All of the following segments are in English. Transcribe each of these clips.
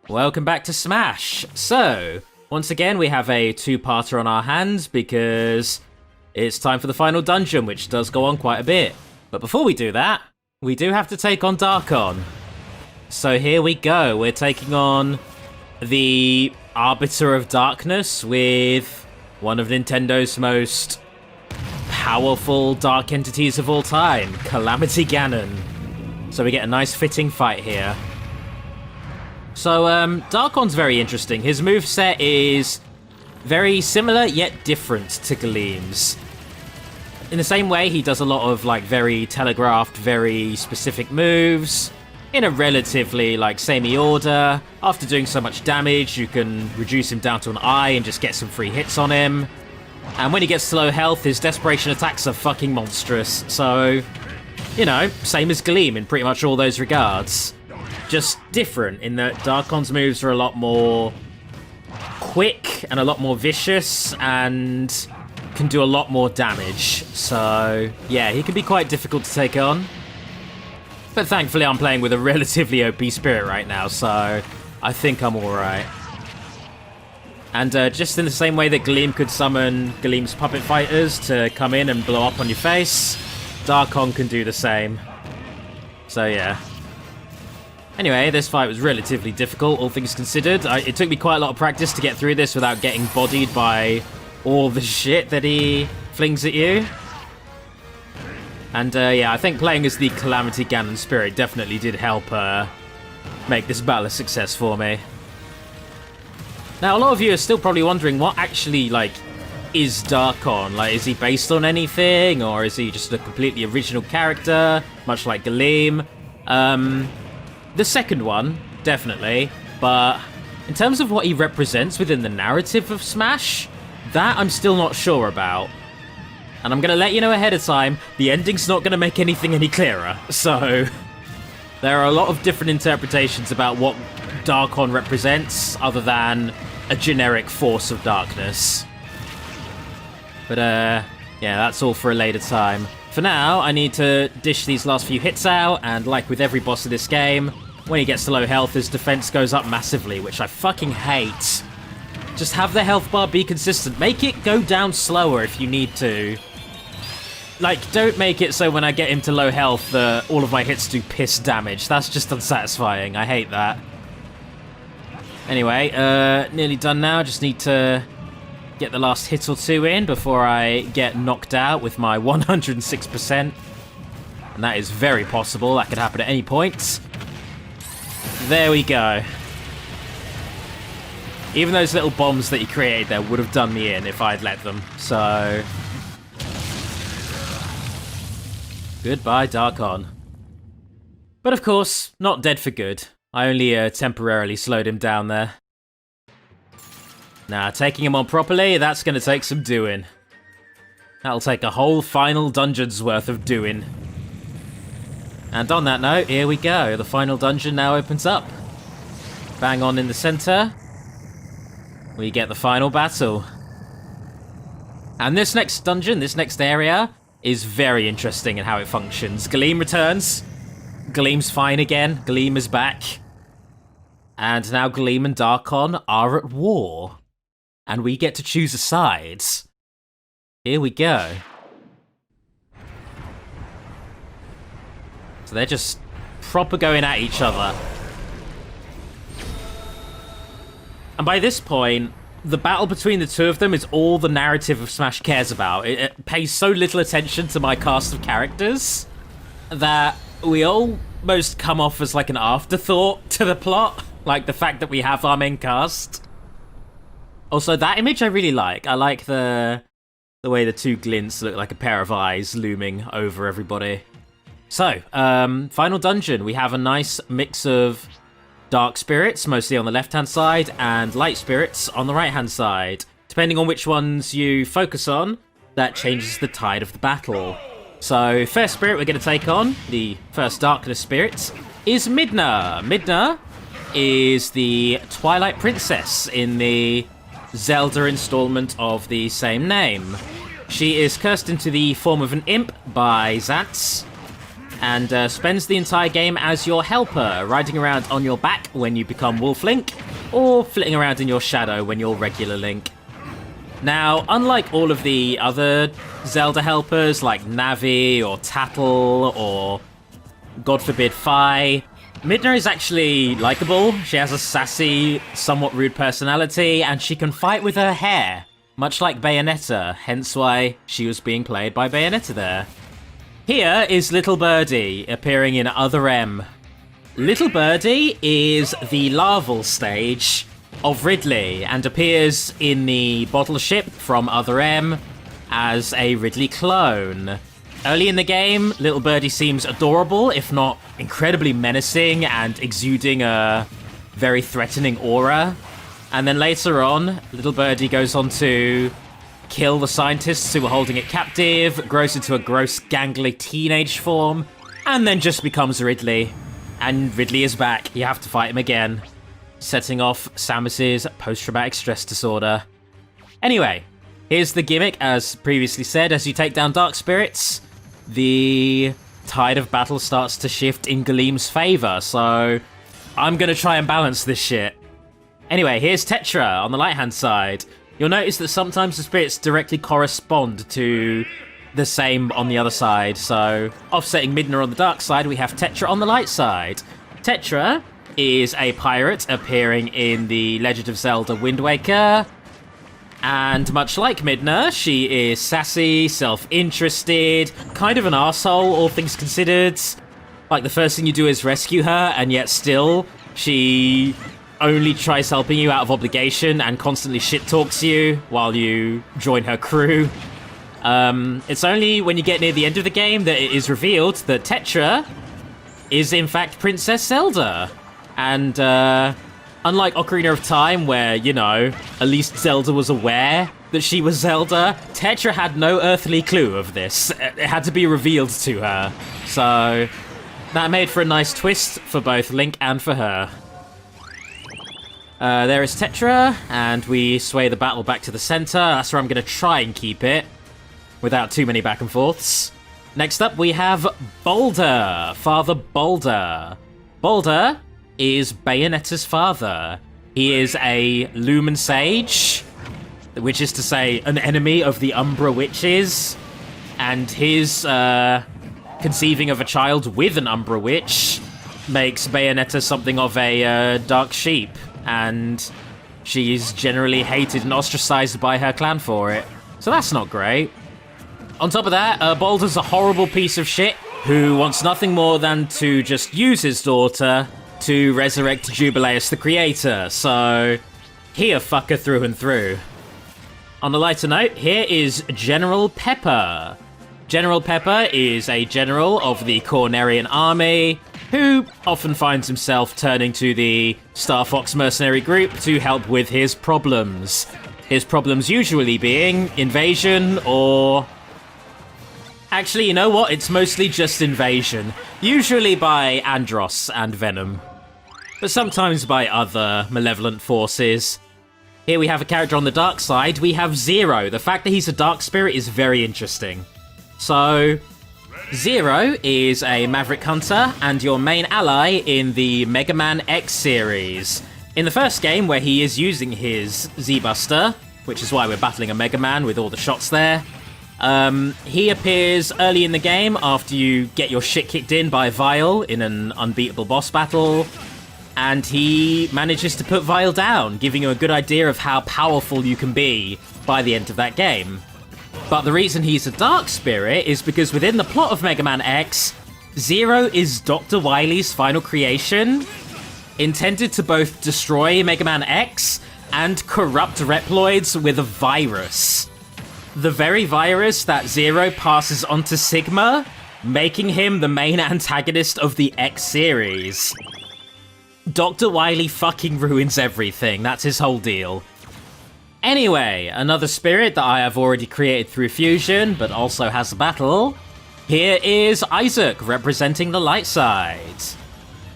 Welcome back to Smash. So, once again, we have a two-parter on our hands because it's time for the final dungeon, which does go on quite a bit. But before we do that, we do have to take on Darkon. So here we go. We're taking on the Arbiter of Darkness with one of Nintendo's most powerful dark entities of all time, Calamity Ganon. So we get a nice fitting fight here. So, Darkon's very interesting. His moveset is very similar, yet different to Gleam's. In the same way, he does a lot of, very telegraphed, very specific moves in a relatively, semi-order. After doing so much damage, you can reduce him down to an eye and just get some free hits on him. And when he gets to low health, his desperation attacks are fucking monstrous. So, same as Gleam in pretty much all those regards. Just different in that Darkon's moves are a lot more quick and a lot more vicious and can do a lot more damage. So, yeah, he can be quite difficult to take on. But thankfully I'm playing with a relatively OP spirit right now, so I think I'm alright. And just in the same way that Gleam could summon Gleam's puppet fighters to come in and blow up on your face, Darkon can do the same. So, yeah. Anyway, this fight was relatively difficult, all things considered. It took me quite a lot of practice to get through this without getting bodied by all the shit that he flings at you. And yeah, I think playing as the Calamity Ganon Spirit definitely did help make this battle a success for me. Now, a lot of you are still probably wondering what actually, is Darkon? Is he based on anything, or is he just a completely original character, much like Gleam? The second one, definitely, but in terms of what he represents within the narrative of Smash, that I'm still not sure about. And I'm going to let you know ahead of time, the ending's not going to make anything any clearer. So, there are a lot of different interpretations about what Darkon represents, other than a generic force of darkness. But, yeah, that's all for a later time. For now, I need to dish these last few hits out, and like with every boss of this game, when he gets to low health, his defense goes up massively, which I fucking hate. Just have the health bar be consistent. Make it go down slower if you need to. Don't make it so when I get him to low health, all of my hits do piss damage. That's just unsatisfying. I hate that. Anyway, nearly done now. Just need to get the last hit or two in before I get knocked out with my 106%. And that is very possible. That could happen at any point. There we go. Even those little bombs that he created there would have done me in if I'd let them. So, goodbye, Darkon. But of course, not dead for good. I only temporarily slowed him down there. Now, taking him on properly, that's going to take some doing. That'll take a whole final dungeon's worth of doing. And on that note, here we go. The final dungeon now opens up. Bang on in the center. We get the final battle. And this next dungeon, this next area, is very interesting in how it functions. Gleam returns. Gleam's fine again. Gleam is back. And now Gleam and Darkon are at war. And we get to choose a side. Here we go. So they're just proper going at each other. And by this point, the battle between the two of them is all the narrative of Smash cares about. It pays so little attention to my cast of characters that we almost come off as an afterthought to the plot. Like the fact that we have our main cast. Also, that image I really like. I like the way the two glints look like a pair of eyes looming over everybody. So, final dungeon. We have a nice mix of dark spirits, mostly on the left-hand side, and light spirits on the right-hand side. Depending on which ones you focus on, that changes the tide of the battle. So, first spirit we're going to take on, the first darkness spirit, is Midna. Midna is the Twilight Princess in the Zelda installment of the same name. She is cursed into the form of an imp by Zantz, and spends the entire game as your helper, riding around on your back when you become Wolf Link, or flitting around in your shadow when you're regular Link. Now, unlike all of the other Zelda helpers like Navi or Tattle or, God forbid, Fi, Midna is actually likable. She has a sassy, somewhat rude personality, and she can fight with her hair, much like Bayonetta, hence why she was being played by Bayonetta there. Here is Little Birdie, appearing in Other M. Little Birdie is the larval stage of Ridley, and appears in the bottle ship from Other M as a Ridley clone. Early in the game, Little Birdie seems adorable, if not incredibly menacing and exuding a very threatening aura. And then later on, Little Birdie goes on to kill the scientists who were holding it captive, grows into a gross, gangly teenage form, and then just becomes Ridley. And Ridley is back. You have to fight him again, setting off Samus's post-traumatic stress disorder. Anyway, here's the gimmick, as previously said. As you take down Dark Spirits, the tide of battle starts to shift in Galeem's favor, so I'm gonna try and balance this shit. Anyway, here's Tetra on the right-hand side. You'll notice that sometimes the spirits directly correspond to the same on the other side, so offsetting Midna on the dark side, we have Tetra on the light side. Tetra is a pirate appearing in the Legend of Zelda Wind Waker, and much like Midna, she is sassy, self-interested, kind of an arsehole, all things considered. Like, the first thing you do is rescue her, and yet still, she only tries helping you out of obligation and constantly shit-talks you while you join her crew. It's only when you get near the end of the game that it is revealed that Tetra is in fact Princess Zelda. And unlike Ocarina of Time, where, you know, at least Zelda was aware that she was Zelda, Tetra had no earthly clue of this. It had to be revealed to her. So that made for a nice twist for both Link and for her. There is Tetra, and we sway the battle back to the center. That's where I'm going to try and keep it, without too many back and forths. Next up, we have Boulder, Father Boulder. Boulder is Bayonetta's father. He is a Lumen Sage, which is to say an enemy of the Umbra Witches, and his conceiving of a child with an Umbra Witch makes Bayonetta something of a dark sheep, and she's generally hated and ostracized by her clan for it. So that's not great. On top of that, Boulder's a horrible piece of shit who wants nothing more than to just use his daughter to resurrect Jubileus the Creator, so he a fucker through and through. On a lighter note, here is General Pepper. General Pepper is a general of the Cornerian army who often finds himself turning to the Star Fox mercenary group to help with his problems. His problems usually being invasion or... Actually, you know what? It's mostly just invasion. Usually by Andross and Venom, but sometimes by other malevolent forces. Here we have a character on the dark side. We have Zero. The fact that he's a dark spirit is very interesting. So, Zero is a Maverick Hunter and your main ally in the Mega Man X series. In the first game, where he is using his Z-Buster, which is why we're battling a Mega Man with all the shots there, he appears early in the game after you get your shit kicked in by Vile in an unbeatable boss battle, and he manages to put Vile down, giving you a good idea of how powerful you can be by the end of that game. But the reason he's a dark spirit is because within the plot of Mega Man X, Zero is Dr. Wily's final creation, intended to both destroy Mega Man X and corrupt Reploids with a virus. The very virus that Zero passes on to Sigma, making him the main antagonist of the X series. Dr. Wily fucking ruins everything, that's his whole deal. Anyway, another spirit that I have already created through fusion, but also has a battle. Here is Isaac, representing the light side.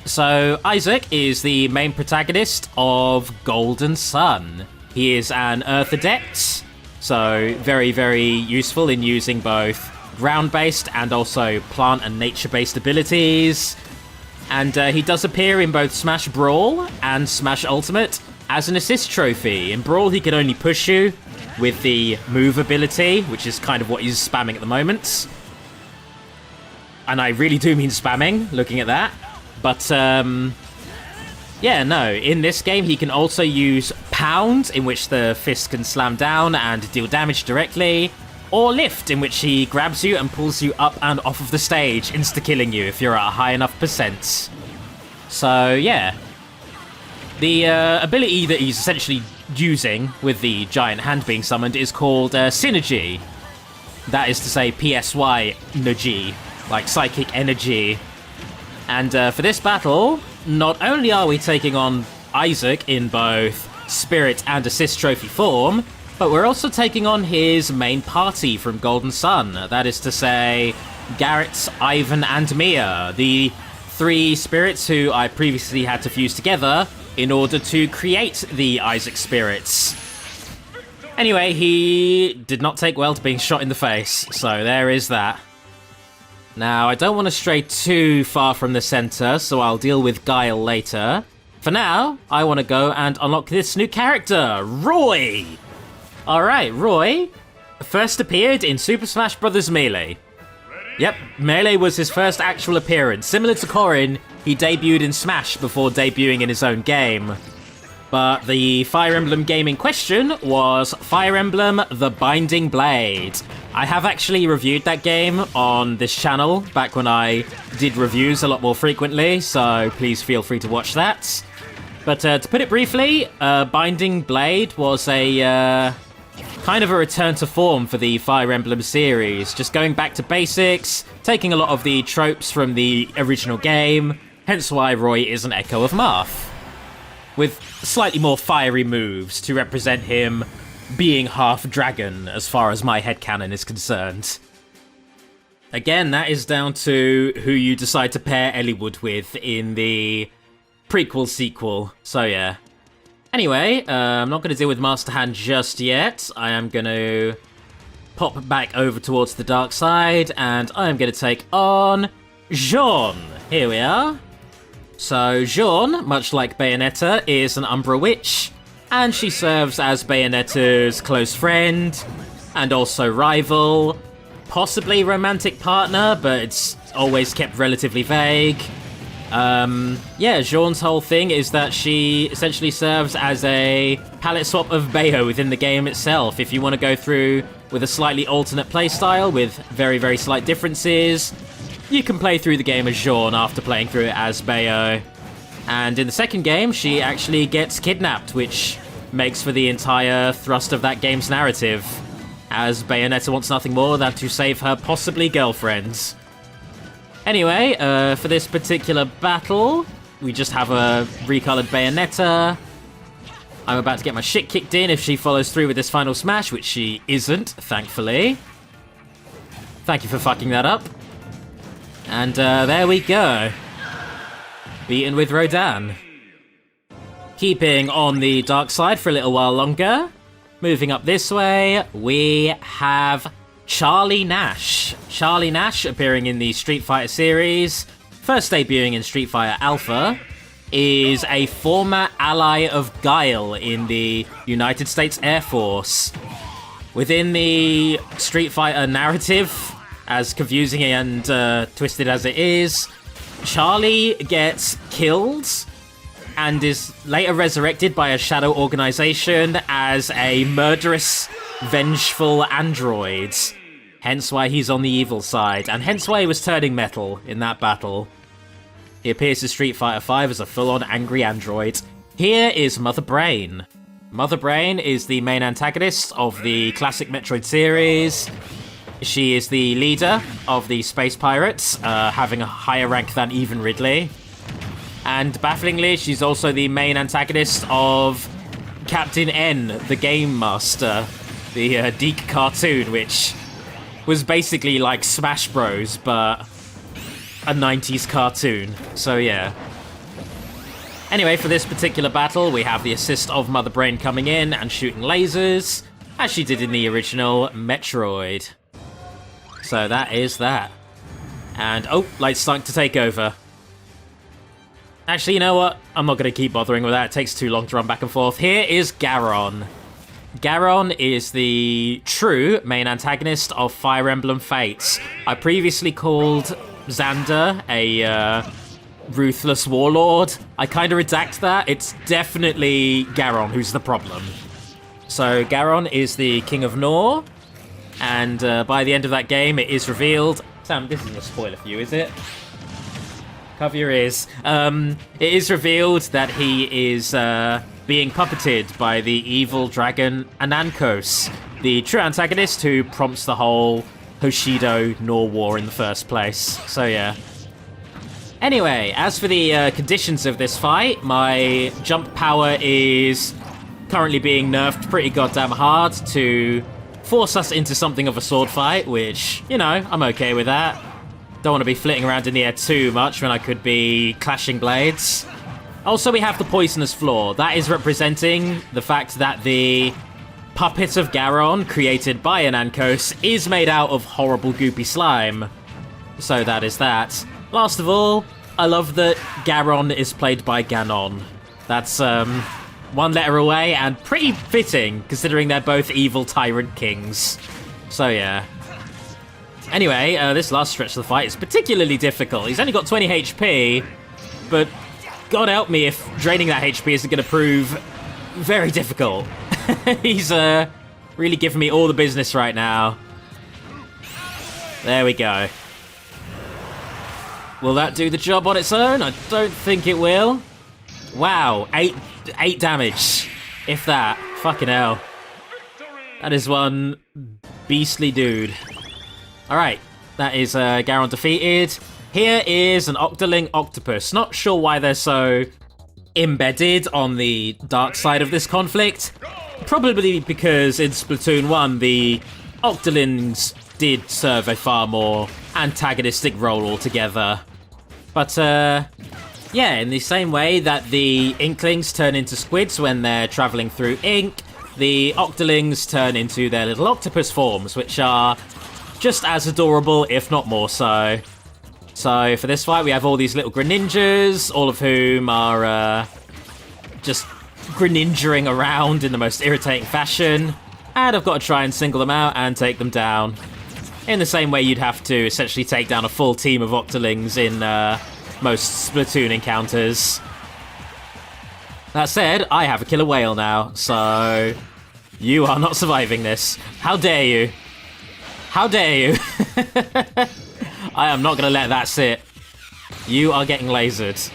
So, Isaac is the main protagonist of Golden Sun. He is an Earth Adept, so very, very useful in using both ground-based and also plant and nature-based abilities. And he does appear in both Smash Brawl and Smash Ultimate as an assist trophy. In Brawl, he can only push you with the move ability, which is kind of what he's spamming at the moment. And I really do mean spamming, looking at that. But, yeah, no. In this game, he can also use Pound, in which the fist can slam down and deal damage directly. Or Lift, in which he grabs you and pulls you up and off of the stage, insta-killing you if you're at a high enough percent. So, yeah. The ability that he's essentially using with the giant hand being summoned is called Synergy. That is to say PSY Energy, like psychic energy. And for this battle, not only are we taking on Isaac in both Spirit and Assist Trophy form, but we're also taking on his main party from Golden Sun. That is to say, Garrett, Ivan, and Mia, the 3 spirits who I previously had to fuse together in order to create the Isaac spirits. Anyway, he did not take well to being shot in the face, so there is that. Now, I don't want to stray too far from the center, so I'll deal with Guile later. For now, I want to go and unlock this new character, Roy! Alright, Roy first appeared in Super Smash Bros. Melee. Yep, Melee was his first actual appearance. Similar to Corrin, he debuted in Smash before debuting in his own game. But the Fire Emblem game in question was Fire Emblem The Binding Blade. I have actually reviewed that game on this channel back when I did reviews a lot more frequently, so please feel free to watch that. But to put it briefly, Binding Blade was a kind of a return to form for the Fire Emblem series, just going back to basics, taking a lot of the tropes from the original game, hence why Roy is an echo of Marth, with slightly more fiery moves to represent him being half dragon, as far as my headcanon is concerned. Again, that is down to who you decide to pair Eliwood with in the prequel-sequel, so yeah. Anyway, I'm not going to deal with Master Hand just yet. I am going to pop back over towards the dark side, and I am going to take on Jean. Here we are. So Jean, much like Bayonetta, is an Umbra Witch, and she serves as Bayonetta's close friend, and also rival, possibly romantic partner, but it's always kept relatively vague. Yeah, Jean's whole thing is that she essentially serves as a palette swap of Bayo within the game itself. If you want to go through with a slightly alternate playstyle with very, very slight differences, you can play through the game as Jean after playing through it as Bayo. And in the second game, she actually gets kidnapped, which makes for the entire thrust of that game's narrative, as Bayonetta wants nothing more than to save her possibly girlfriends. Anyway, for this particular battle, we just have a recolored Bayonetta. I'm about to get my shit kicked in if she follows through with this final smash, which she isn't, thankfully. Thank you for fucking that up. And there we go. Beaten with Rodan. Keeping on the dark side for a little while longer. Moving up this way, we have Charlie Nash. Charlie Nash, appearing in the Street Fighter series, first debuting in Street Fighter Alpha, is a former ally of Guile in the United States Air Force. Within the Street Fighter narrative, as confusing and twisted as it is, Charlie gets killed and is later resurrected by a shadow organization as a murderous, vengeful android. Hence why he's on the evil side, and hence why he was turning metal in that battle. He appears in Street Fighter V as a full-on angry android. Here is Mother Brain. Mother Brain is the main antagonist of the classic Metroid series. She is the leader of the Space Pirates, having a higher rank than even Ridley. And bafflingly, she's also the main antagonist of Captain N, the Game Master, the Deke cartoon, which was basically like Smash Bros, but a 90s cartoon. So yeah. Anyway, for this particular battle, we have the assist of Mother Brain coming in and shooting lasers, as she did in the original Metroid. So that is that. And, oh, light's starting to take over. Actually, you know what? I'm not going to keep bothering with that. It takes too long to run back and forth. Here is Garon. Garon is the true main antagonist of Fire Emblem Fates. I previously called Xander a ruthless warlord. I kind of redact that. It's definitely Garon who's the problem. So Garon is the King of Nor, and by the end of that game, it is revealed... Sam, this isn't a spoiler for you, is it? Cover your ears. It is revealed that he is being puppeted by the evil dragon Anankos, the true antagonist who prompts the whole Hoshido-Nor war in the first place. So yeah. Anyway, as for the conditions of this fight, my jump power is currently being nerfed pretty goddamn hard to force us into something of a sword fight, which, you know, I'm okay with that. Don't want to be flitting around in the air too much when I could be clashing blades. Also, we have the poisonous floor. That is representing the fact that the puppet of Garon, created by Anankos, is made out of horrible goopy slime. So that is that. Last of all, I love that Garon is played by Ganon. That's, one letter away, and pretty fitting, considering they're both evil tyrant kings. So yeah. Anyway, this last stretch of the fight is particularly difficult. He's only got 20 HP, but God help me if draining that HP isn't going to prove very difficult. He's really giving me all the business right now. There we go. Will that do the job on its own? I don't think it will. Wow, 8 damage. If that. Fucking hell. That is one beastly dude. Alright, that is Garon defeated. Here is an Octoling Octopus. Not sure why they're so embedded on the dark side of this conflict. Probably because in Splatoon 1, the Octolings did serve a far more antagonistic role altogether. But, yeah, in the same way that the Inklings turn into squids when they're travelling through ink, the Octolings turn into their little octopus forms, which are just as adorable, if not more so. So for this fight, we have all these little Greninjas, all of whom are just Greninjering around in the most irritating fashion. And I've got to try and single them out and take them down. In the same way you'd have to essentially take down a full team of Octolings in most Splatoon encounters. That said, I have a killer whale now, so you are not surviving this. How dare you? How dare you? I am not going to let that sit. You are getting lasered.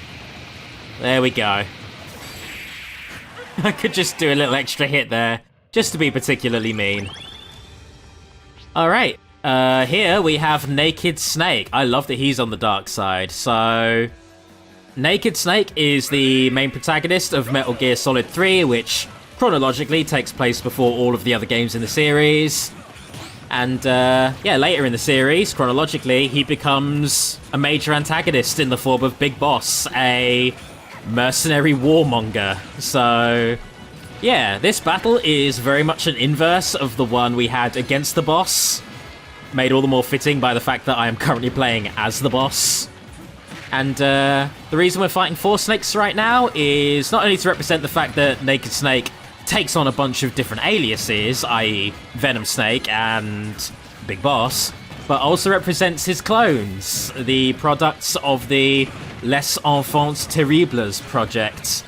There we go. I could just do a little extra hit there, just to be particularly mean. Alright, here we have Naked Snake. I love that he's on the dark side. So, Naked Snake is the main protagonist of Metal Gear Solid 3, which chronologically takes place before all of the other games in the series. And, yeah, later in the series, chronologically, he becomes a major antagonist in the form of Big Boss, a mercenary warmonger. So, yeah, this battle is very much an inverse of the one we had against the boss, made all the more fitting by the fact that I am currently playing as the boss. And, the reason we're fighting 4 snakes right now is not only to represent the fact that Naked Snake takes on a bunch of different aliases, i.e. Venom Snake and Big Boss, but also represents his clones, the products of the Les Enfants Terribles project.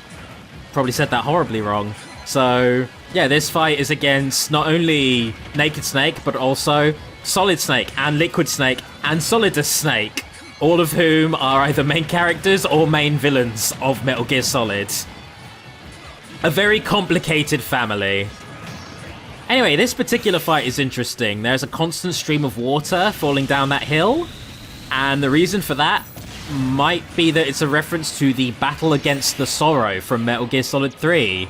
Probably said that horribly wrong. So, yeah, this fight is against not only Naked Snake, but also Solid Snake and Liquid Snake and Solidus Snake, all of whom are either main characters or main villains of Metal Gear Solid. A very complicated family. Anyway, this particular fight is interesting. There's a constant stream of water falling down that hill, and the reason for that might be that it's a reference to the battle against the Sorrow from Metal Gear Solid 3.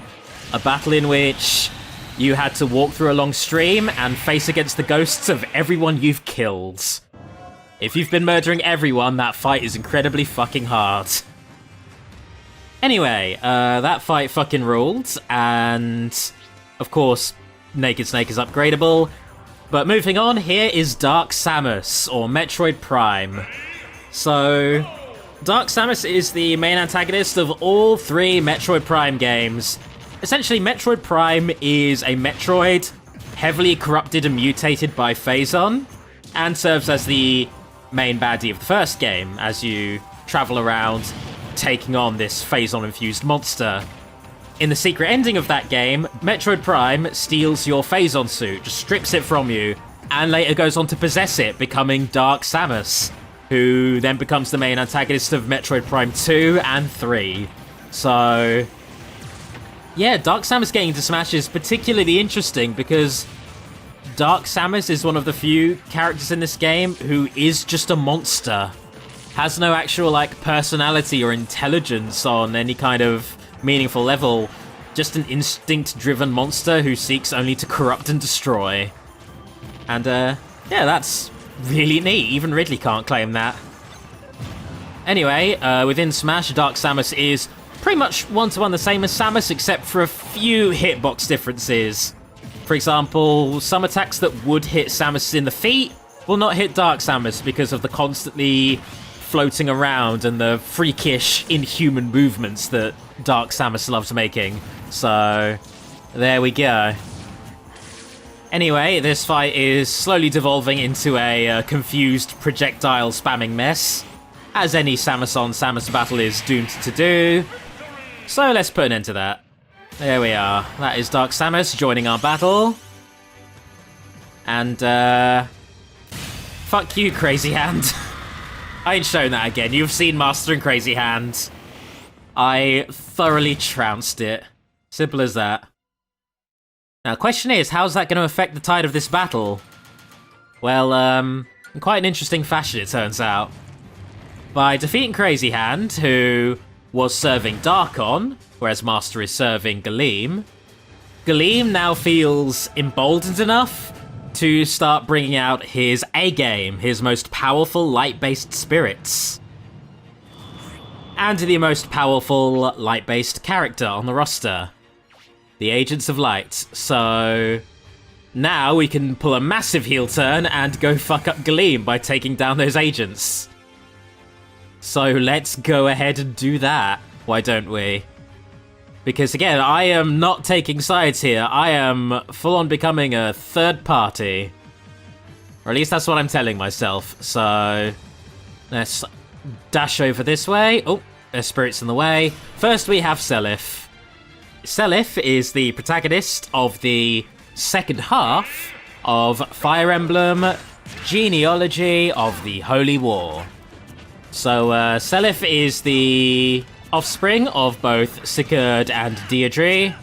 A battle in which you had to walk through a long stream and face against the ghosts of everyone you've killed. If you've been murdering everyone, that fight is incredibly fucking hard. Anyway, that fight fucking ruled, and of course, Naked Snake is upgradable. But moving on, here is Dark Samus, or Metroid Prime. So, Dark Samus is the main antagonist of all 3 Metroid Prime games. Essentially, Metroid Prime is a Metroid heavily corrupted and mutated by Phazon, and serves as the main baddie of the first game as you travel around taking on this Phazon-infused monster. In the secret ending of that game, Metroid Prime steals your Phazon suit, just strips it from you, and later goes on to possess it, becoming Dark Samus, who then becomes the main antagonist of Metroid Prime 2 and 3. So, yeah, Dark Samus getting into Smash is particularly interesting because Dark Samus is one of the few characters in this game who is just a monster. Has no actual, like, personality or intelligence on any kind of meaningful level. Just an instinct-driven monster who seeks only to corrupt and destroy. And, yeah, that's really neat. Even Ridley can't claim that. Anyway, within Smash, Dark Samus is pretty much one-to-one the same as Samus, except for a few hitbox differences. For example, some attacks that would hit Samus in the feet will not hit Dark Samus because of the constantly floating around and the freakish, inhuman movements that Dark Samus loves making. So, there we go. Anyway, this fight is slowly devolving into a confused projectile spamming mess, as any Samus-on-Samus battle is doomed to do. So let's put an end to that. There we are. That is Dark Samus joining our battle. And, fuck you, Crazy Hand. I ain't shown that again. You've seen Mastering Crazy Hand. I thoroughly trounced it. Simple as that. Now, the question is, how's that going to affect the tide of this battle? Well, in quite an interesting fashion, it turns out. By defeating Crazy Hand, who was serving Darkon, whereas Master is serving Galeem, Galeem now feels emboldened enough to start bringing out his A-game, his most powerful light-based spirits. And the most powerful light-based character on the roster, the Agents of Light. So now we can pull a massive heel turn and go fuck up Galeem by taking down those agents. So let's go ahead and do that, why don't we? Because again, I am not taking sides here. I am full-on becoming a third party. Or at least that's what I'm telling myself. So let's dash over this way. Oh, there's spirits in the way. First we have Seliph. Seliph is the protagonist of the second half of Fire Emblem Genealogy of the Holy War. So Seliph is the offspring of both Sigurd and Deirdre,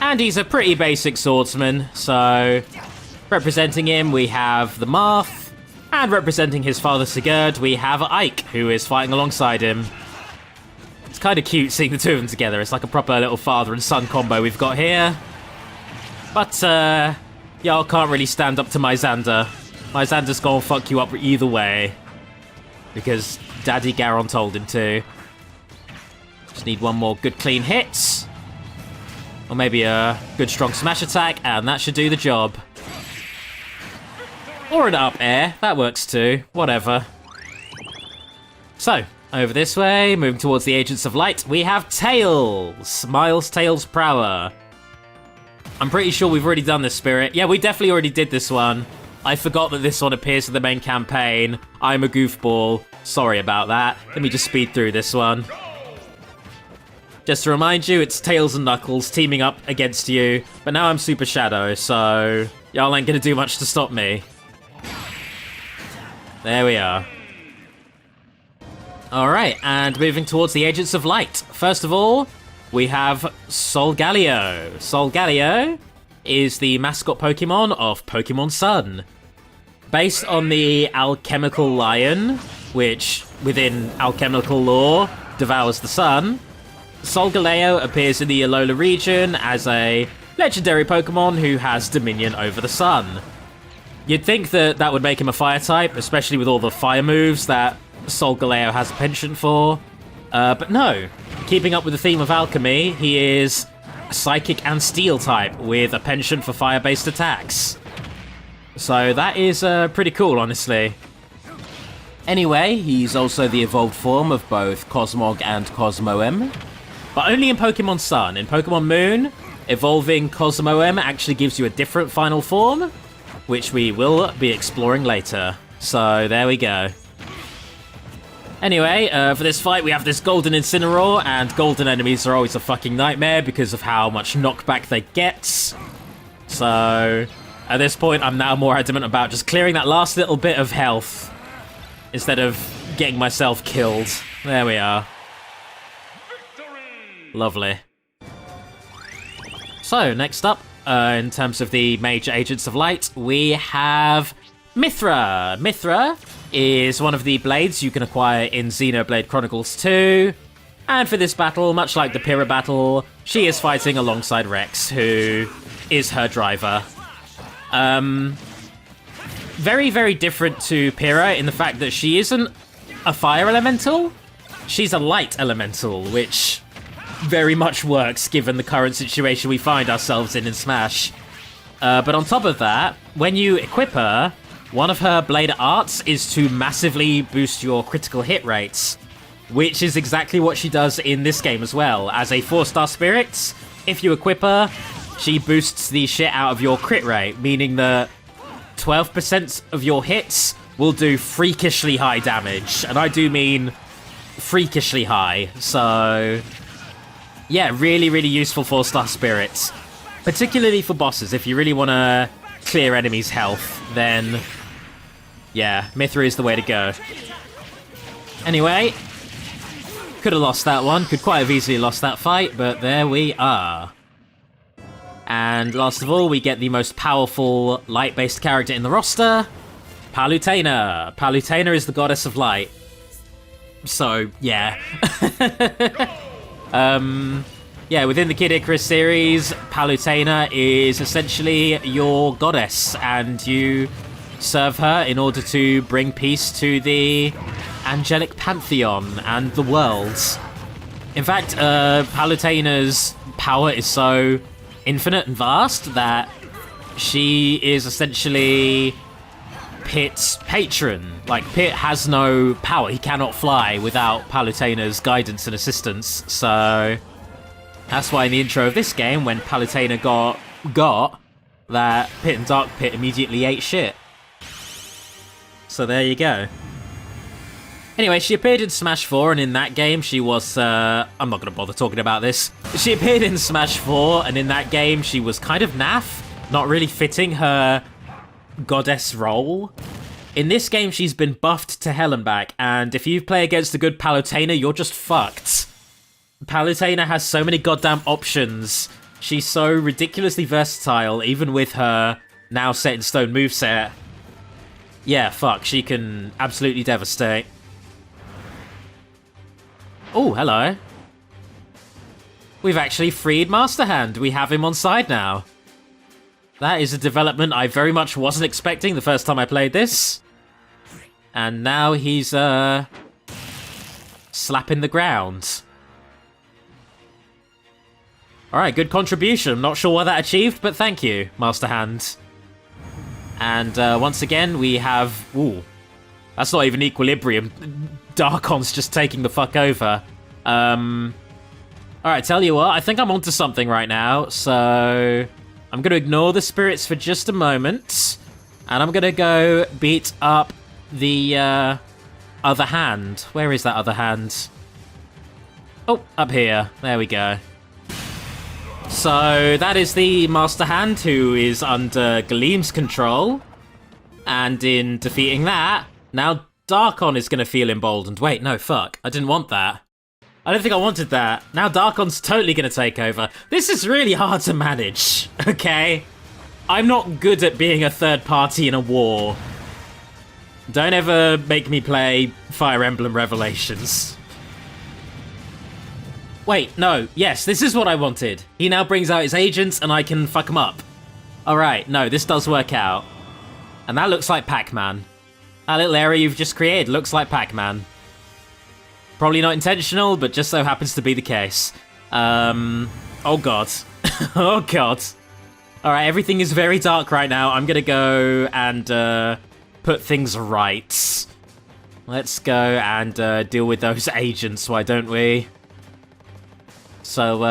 and he's a pretty basic swordsman. So representing him we have the Marth, and representing his father Sigurd we have Ike, who is fighting alongside him. It's kind of cute seeing the two of them together. It's like a proper little father and son combo we've got here. But y'all can't really stand up to my Xander. My Xander's gonna fuck you up either way, because Daddy Garon told him to. Just need one more good clean hit. Or maybe a good strong smash attack, and that should do the job. Or an up air, that works too. Whatever. So, over this way, moving towards the Agents of Light, we have Tails. Miles Tails Prower. I'm pretty sure we've already done this spirit. Yeah, we definitely already did this one. I forgot that this one appears in the main campaign. I'm a goofball. Sorry about that. Let me just speed through this one. Just to remind you, it's Tails and Knuckles teaming up against you. But now I'm Super Shadow, so y'all ain't gonna do much to stop me. There we are. Alright, and moving towards the Agents of Light. First of all, we have Solgaleo. Solgaleo is the mascot Pokemon of Pokemon Sun. Based on the alchemical lion, which, within alchemical lore, devours the sun, Solgaleo appears in the Alola region as a legendary Pokemon who has dominion over the sun. You'd think that that would make him a fire type, especially with all the fire moves that Solgaleo has a penchant for. But no, keeping up with the theme of alchemy, he is a psychic and steel type with a penchant for fire-based attacks. So that is pretty cool, honestly. Anyway, he's also the evolved form of both Cosmog and Cosmoem, but only in Pokemon Sun. In Pokemon Moon, evolving Cosmoem actually gives you a different final form, which we will be exploring later. So there we go. Anyway, for this fight we have this Golden Incineroar, and Golden enemies are always a fucking nightmare because of how much knockback they get. So at this point I'm now more adamant about just clearing that last little bit of health instead of getting myself killed. There we are. Lovely. So, next up, in terms of the major agents of light, we have Mythra. Mythra is one of the blades you can acquire in Xenoblade Chronicles 2. And for this battle, much like the Pyrrha battle, she is fighting alongside Rex, who is her driver. Very, very different to Pyrrha in the fact that she isn't a fire elemental. She's a light elemental, which very much works given the current situation we find ourselves in Smash. But on top of that, when you equip her, one of her blade arts is to massively boost your critical hit rates, which is exactly what she does in this game as well. As a 4-star spirit, if you equip her, she boosts the shit out of your crit rate, meaning that 12% of your hits will do freakishly high damage. And I do mean freakishly high. So yeah, really, really useful 4-star spirits. Particularly for bosses. If you really want to clear enemies' health, then yeah, Mythra is the way to go. Anyway, could have lost that one. Could quite have easily lost that fight, but there we are. And last of all, we get the most powerful light-based character in the roster, Palutena. Palutena is the goddess of light. So, yeah. Yeah, within the Kid Icarus series, Palutena is essentially your goddess, and you serve her in order to bring peace to the angelic pantheon and the worlds. In fact, Palutena's power is so infinite and vast that she is essentially Pit's patron. Like, Pit has no power. He cannot fly without Palutena's guidance and assistance. So that's why in the intro of this game, when Palutena got that, Pit and Dark Pit immediately ate shit. So there you go. Anyway, she appeared in Smash 4, and in that game she was, I'm not going to bother talking about this. She appeared in Smash 4, and in that game she was kind of naff, not really fitting her goddess role. In this game she's been buffed to hell and back, and if you play against a good Palutena, you're just fucked. Palutena has so many goddamn options. She's so ridiculously versatile, even with her now set in stone moveset. Yeah, fuck, she can absolutely devastate. Oh, hello. We've actually freed Master Hand. We have him on side now. That is a development I very much wasn't expecting the first time I played this. And now he's, slapping the ground. Alright, good contribution. I'm not sure what that achieved, but thank you, Master Hand. And once again, we have... Ooh, that's not even equilibrium. Darkon's just taking the fuck over. Alright, tell you what, I think I'm onto something right now, so I'm going to ignore the spirits for just a moment, and I'm going to go beat up the other hand. Where is that other hand? Oh, up here. There we go. So that is the Master Hand, who is under Gleam's control, and in defeating that, now Darkon is going to feel emboldened. Wait, no, fuck. I didn't want that. I don't think I wanted that. Now Darkon's totally going to take over. This is really hard to manage, okay? I'm not good at being a third party in a war. Don't ever make me play Fire Emblem Revelations. Wait, no, yes, this is what I wanted. He now brings out his agents and I can fuck him up. Alright, no, this does work out. And that looks like Pac-Man. That little area you've just created looks like Pac-Man. Probably not intentional, but just so happens to be the case. Oh god. Oh god. Alright, everything is very dark right now. I'm gonna go and put things right. Let's go and deal with those agents, why don't we? So,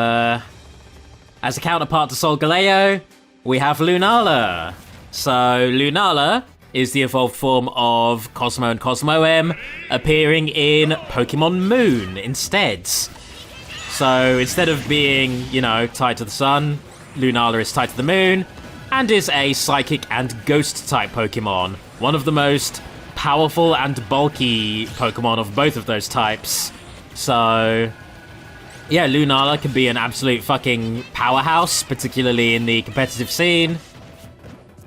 as a counterpart to Solgaleo, we have Lunala. So, Lunala is the evolved form of Cosmo and Cosmoem, appearing in Pokemon Moon instead. So, instead of being, you know, tied to the sun, Lunala is tied to the moon, and is a Psychic and Ghost-type Pokemon. One of the most powerful and bulky Pokemon of both of those types. So, yeah, Lunala can be an absolute fucking powerhouse, particularly in the competitive scene.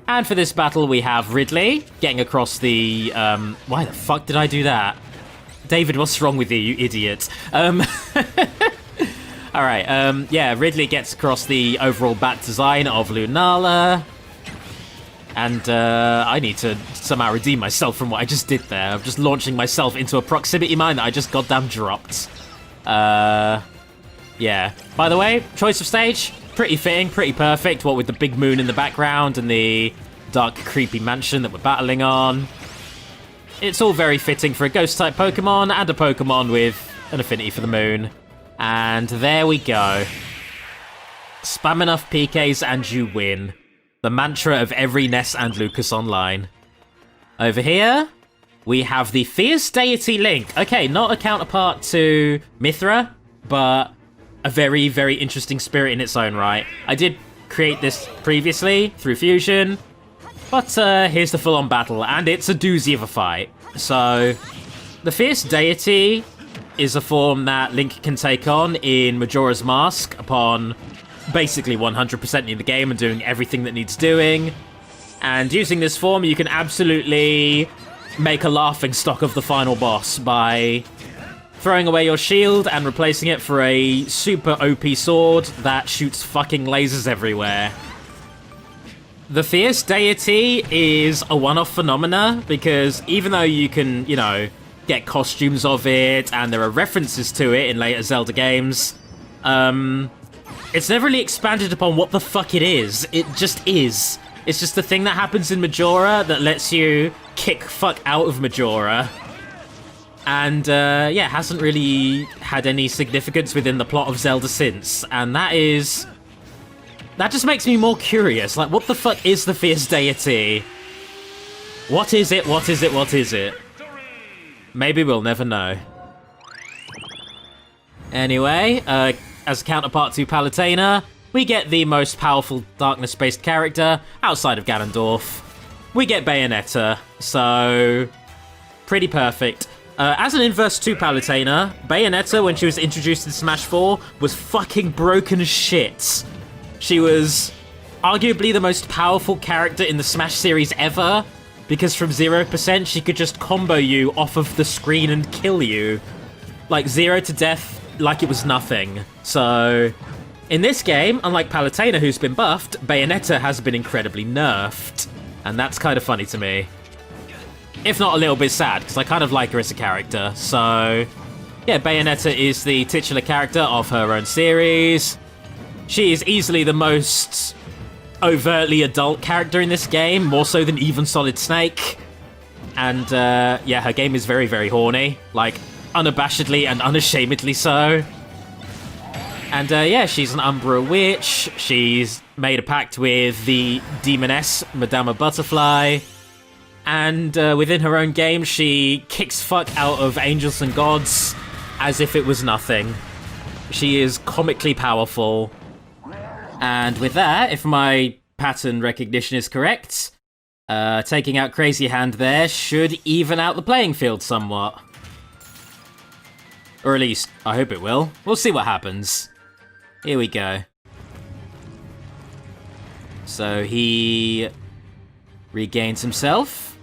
And for this battle, we have Ridley getting across the... why the fuck did I do that? David, what's wrong with you, you idiot? Alright, yeah, Ridley gets across the overall bat design of Lunala. And I need to somehow redeem myself from what I just did there. I'm just launching myself into a proximity mine that I just goddamn dropped. Yeah. By the way, choice of stage, pretty fitting, pretty perfect. What with the big moon in the background and the dark, creepy mansion that we're battling on. It's all very fitting for a ghost-type Pokemon and a Pokemon with an affinity for the moon. And there we go. Spam enough PKs and you win. The mantra of every Ness and Lucas Online. Over here, we have the Fierce Deity Link. Okay, not a counterpart to Mithra, but a very, very interesting spirit in its own right. I did create this previously through Fusion, but here's the full-on battle, and it's a doozy of a fight. So, the Fierce Deity is a form that Link can take on in Majora's Mask upon basically 100%ing the game and doing everything that needs doing. And using this form, you can absolutely make a laughingstock of the final boss by throwing away your shield and replacing it for a super OP sword that shoots fucking lasers everywhere. The Fierce Deity is a one-off phenomena because even though you can, you know, get costumes of it and there are references to it in later Zelda games, it's never really expanded upon what the fuck it is. It just is. It's just the thing that happens in Majora that lets you kick fuck out of Majora. And, yeah, hasn't really had any significance within the plot of Zelda since. And that just makes me more curious. Like, what the fuck is the Fierce Deity? What is it? What is it? What is it? Maybe we'll never know. Anyway, as a counterpart to Palutena, we get the most powerful darkness-based character outside of Ganondorf. We get Bayonetta, so pretty perfect. As an inverse to Palutena, Bayonetta, when she was introduced in Smash 4, was fucking broken as shit. She was arguably the most powerful character in the Smash series ever, because from 0% she could just combo you off of the screen and kill you. Like 0 to death like it was nothing. So, in this game, unlike Palutena who's been buffed, Bayonetta has been incredibly nerfed. And that's kind of funny to me. If not a little bit sad, because I kind of like her as a character. So, yeah, Bayonetta is the titular character of her own series. She is easily the most overtly adult character in this game, more so than even Solid Snake. And, yeah, her game is very, very horny. Like, unabashedly and unashamedly so. And, yeah, she's an Umbra witch. She's made a pact with the demoness, Madama Butterfly. And within her own game, she kicks fuck out of angels and gods as if it was nothing. She is comically powerful. And with that, if my pattern recognition is correct, taking out Crazy Hand there should even out the playing field somewhat. Or at least, I hope it will. We'll see what happens. Here we go. So he regains himself.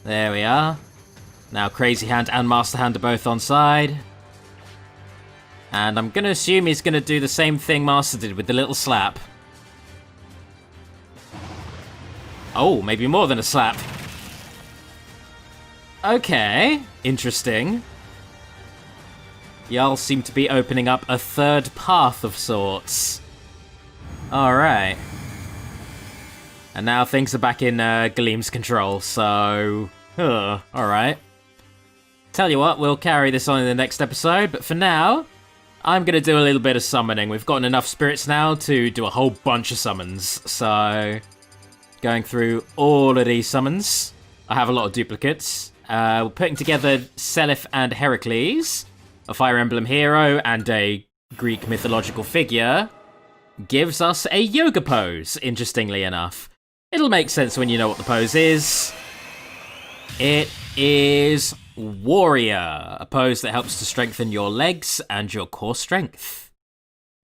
There we are. Now Crazy Hand and Master Hand are both on side. And I'm going to assume he's going to do the same thing Master did with the little slap. Oh, maybe more than a slap. Okay, interesting. Y'all seem to be opening up a third path of sorts. Alright. And now things are back in Gleam's control, so... alright. Tell you what, we'll carry this on in the next episode, but for now, I'm going to do a little bit of summoning. We've gotten enough spirits now to do a whole bunch of summons, so... Going through all of these summons. I have a lot of duplicates. We're putting together Seliph and Heracles, a Fire Emblem hero and a Greek mythological figure, gives us a yoga pose, interestingly enough. It'll make sense when you know what the pose is. It is Warrior, a pose that helps to strengthen your legs and your core strength.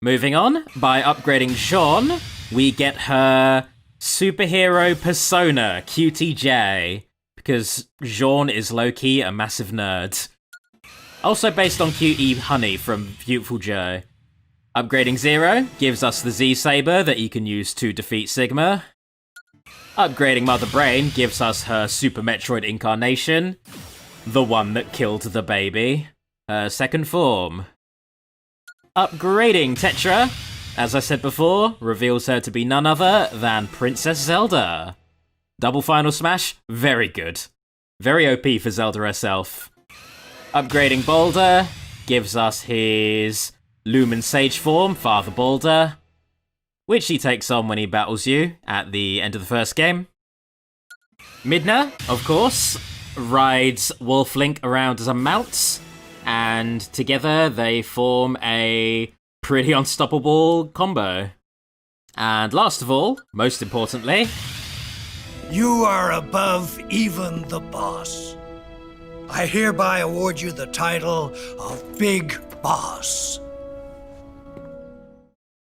Moving on, by upgrading Jeanne, we get her superhero persona, QTJ, because Jeanne is low-key a massive nerd. Also based on QE Honey from Beautiful Joe. Upgrading Zero gives us the Z-Saber that you can use to defeat Sigma. Upgrading Mother Brain gives us her Super Metroid incarnation, the one that killed the baby, her second form. Upgrading Tetra, as I said before, reveals her to be none other than Princess Zelda. Double Final Smash, very good. Very OP for Zelda herself. Upgrading Boulder gives us his Lumen Sage form, Father Boulder, which he takes on when he battles you at the end of the first game. Midna, of course, rides Wolf Link around as a mount, and together they form a pretty unstoppable combo. And last of all, most importantly... You are above even the boss. I hereby award you the title of Big Boss.